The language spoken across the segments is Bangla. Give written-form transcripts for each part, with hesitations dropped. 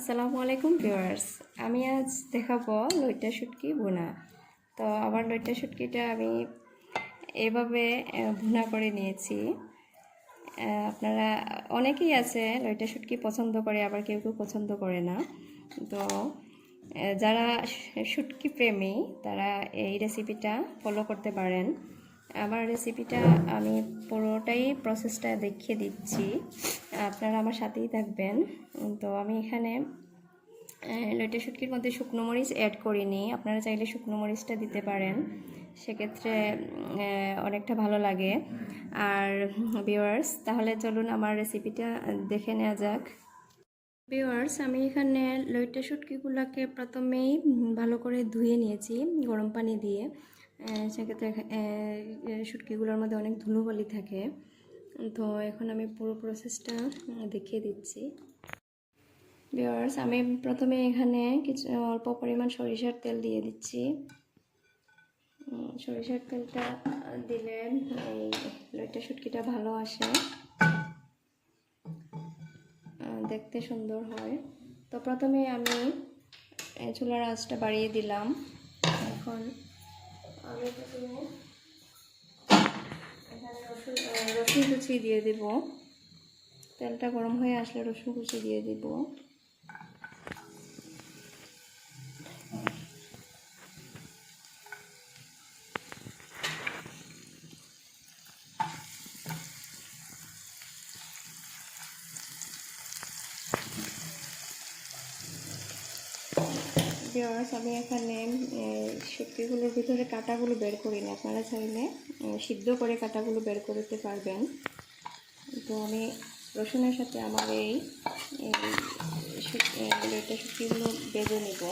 আসসালামু আলাইকুম ভিউয়ার্স। আমি আজ দেখাবো লইট্টা শুটকি ভুনা। তো আমার লইট্টা শুটকিটা আমি এভাবে ভুনা করে নিয়েছি। আপনারা অনেকেই আছে লইট্টা শুটকি পছন্দ করে, আবার কেউ কেউ পছন্দ করে না। তো যারা শুটকি প্রেমী তারা এই রেসিপিটা ফলো করতে পারেন। আমার রেসিপিটা আমি পুরোটাই প্রসেসটা দেখিয়ে দিচ্ছি, আপনারা আমার সাথেই থাকবেন। তো আমি এখানে লইট্টা শুটকির মধ্যে শুকনো মরিচ অ্যাড করিনি, আপনারা চাইলে শুকনো মরিচটা দিতে পারেন, সেক্ষেত্রে অনেকটা ভালো লাগে। আর ভিউয়ার্স, তাহলে চলুন আমার রেসিপিটা দেখে নেওয়া যাক। ভিউয়ার্স, আমি এখানে লইট্টা শুটকিগুলোকে প্রথমেই ভালো করে ধুয়ে নিয়েছি গরম পানি দিয়ে। সেক্ষেত্রে শুটকিগুলোর মধ্যে অনেক ধুলোবালি থাকে। তো এখন আমি পুরো প্রসেসটা দেখিয়ে দিচ্ছি। ভিউয়ার্স, আমি প্রথমে এখানে কিছু অল্প পরিমাণ সরিষার তেল দিয়ে দিচ্ছি। সরিষার তেলটা দিলে এই লইট্টা শুটকিটা ভালো আসে, দেখতে সুন্দর হয়। তো প্রথমে আমি চুলার আঁচটা বাড়িয়ে দিলাম। এখন আমি প্রথমে এখানে রসুন কুচি দিয়ে দেব। তেলটা গরম হয়ে আসলে রসুন কুচি দিয়ে দিব। ভিউয়ার্স, আমি এখানে শুটকিগুলোর ভিতরে কাঁটাগুলো বের করি না, আপনারা চাইলে সিদ্ধ করে কাঁটাগুলো বের করতে পারবেন। তো আমি রসুনের সাথে আমার এই লইট্টা শুটকিগুলো বেজে নেব।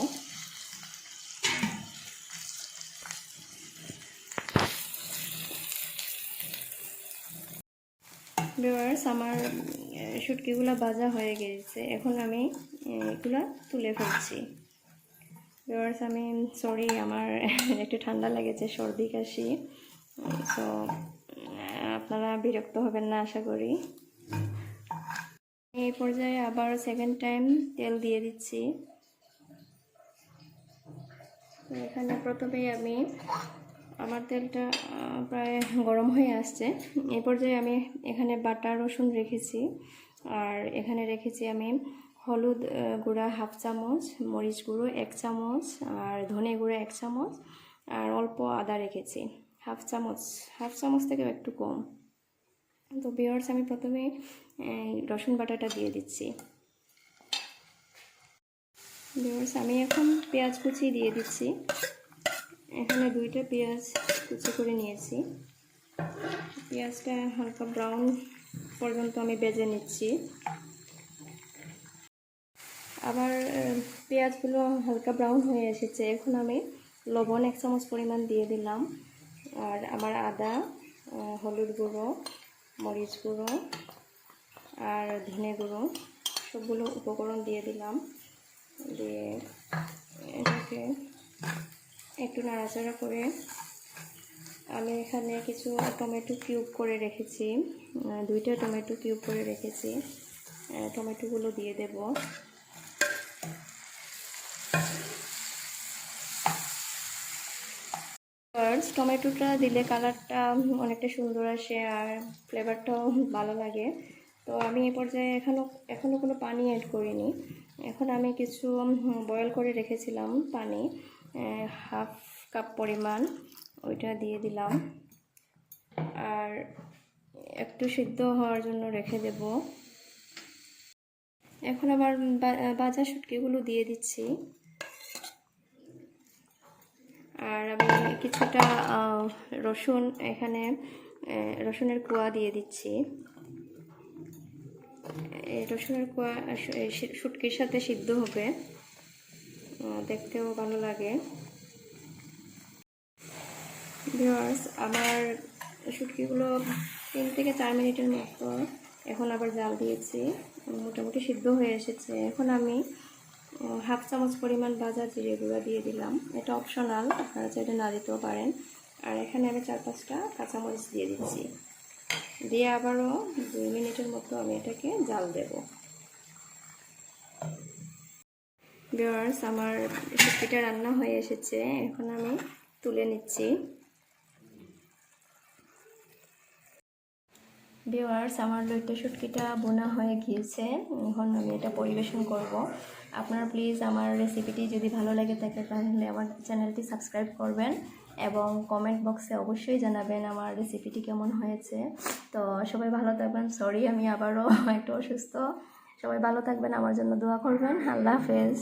ভিউয়ার্স, আমার শুটকিগুলো ভাজা হয়ে গেছে, এখন আমি এগুলো তুলে ফেলছি। ভিউয়ার্স, আমি সরি, আমার একটু ঠান্ডা লেগেছে, সর্দি কাশি। সো আপনারা বিরক্ত হবেন না আশা করি। এই পর্যায়ে আবার সেকেন্ড টাইম তেল দিয়ে দিচ্ছি। এখানে প্রথমেই আমি আমার তেলটা প্রায় গরম হয়ে আসছে। এই পর্যায়ে আমি এখানে বাটা রসুন রেখেছি, আর এখানে রেখেছি আমি হলুদ গুঁড়া 1/2 চামচ, মরিচ গুঁড়ো 1 চামচ, আর ধনে গুঁড়ো 1 চামচ, আর অল্প আদা রেখেছি 1/2 চামচ, 1/2 চামচ থেকে একটু কম। তো ভিউয়ার্স, আমি প্রথমে রসুন বাটাটা দিয়ে দিচ্ছি। ভিউয়ার্স, আমি এখন পেঁয়াজ কুচি দিয়ে দিচ্ছি। এখানে 2টা পেঁয়াজ কুচি করে নিয়েছি। পেঁয়াজটা হালকা ব্রাউন পর্যন্ত আমি ভেজে নিচ্ছি। আবার পেঁয়াজগুলো হালকা ব্রাউন হয়ে এসেছে, এখন আমি লবণ 1 চামচ পরিমাণ দিয়ে দিলাম, আর আমার আদা, হলুদ গুঁড়ো, মরিচ গুঁড়ো আর ধনে গুঁড়ো সবগুলো উপকরণ দিয়ে দিলাম। দিয়ে এটাকে একটু নাড়াচাড়া করে আমি এখানে কিছু টমেটো কিউব করে রেখেছি, 2টা টমেটো কিউব করে রেখেছি, টমেটোগুলো দিয়ে দেব। টমেটোটা দিলে কালারটা অনেকটা সুন্দর আসে, আর ফ্লেভারটাও ভালো লাগে। তো আমি এই পর্যায়ে এখনও কোনো পানি অ্যাড করিনি। এখন আমি কিছু বয়েল করে রেখেছিলাম পানি, 1/2 কাপ পরিমাণ, ওইটা দিয়ে দিলাম, আর একটু সিদ্ধ হওয়ার জন্য রেখে দেব। এখন আবার ভাজা শুটকিগুলো দিয়ে দিচ্ছি, আর আমি কিছুটা রসুন, এখানে রসুনের কোয়া দিয়ে দিচ্ছি। এই রসুনের কোয়া শুটকির সাথে সিদ্ধ হবে, দেখতেও ভালো লাগে। ভিউয়ার্স, আমার শুটকিগুলো 3 থেকে 4 মিনিটের মতো এখন আবার জাল দিয়েছি, মোটামুটি সিদ্ধ হয়ে এসেছে। এখন আমি 1/2 চামচ পরিমাণ ভাজা জিরে গুঁড়া দিয়ে দিলাম, এটা অপশনাল, আপনারা চাইলে না দিতেও পারেন। আর এখানে আমি 4-5টা কাঁচামরিচ দিয়ে দিচ্ছি, দিয়ে আবারও 2 মিনিটের মতো আমি এটাকে জাল দেব। ভিউয়ার্স, আমার শুটকিটা রান্না হয়ে এসেছে, এখন আমি তুলে নিচ্ছি। ভিউয়ার্স, আমার লইট্টা শুটকিটা বোনা হয়ে গিয়েছে, এখন আমি এটা পরিবেশন করব। আপনারা প্লিজ আমার রেসিপিটি যদি ভালো লাগে থাকে তাহলে আমার চ্যানেলটি সাবস্ক্রাইব করবেন এবং কমেন্ট বক্সে অবশ্যই জানাবেন আমার রেসিপিটি কেমন হয়েছে। তো সবাই ভালো থাকবেন। সরি, আমি আবারও একটু অসুস্থ। সবাই ভালো থাকবেন, আমার জন্য দোয়া করবেন। আল্লাহ হাফেজ।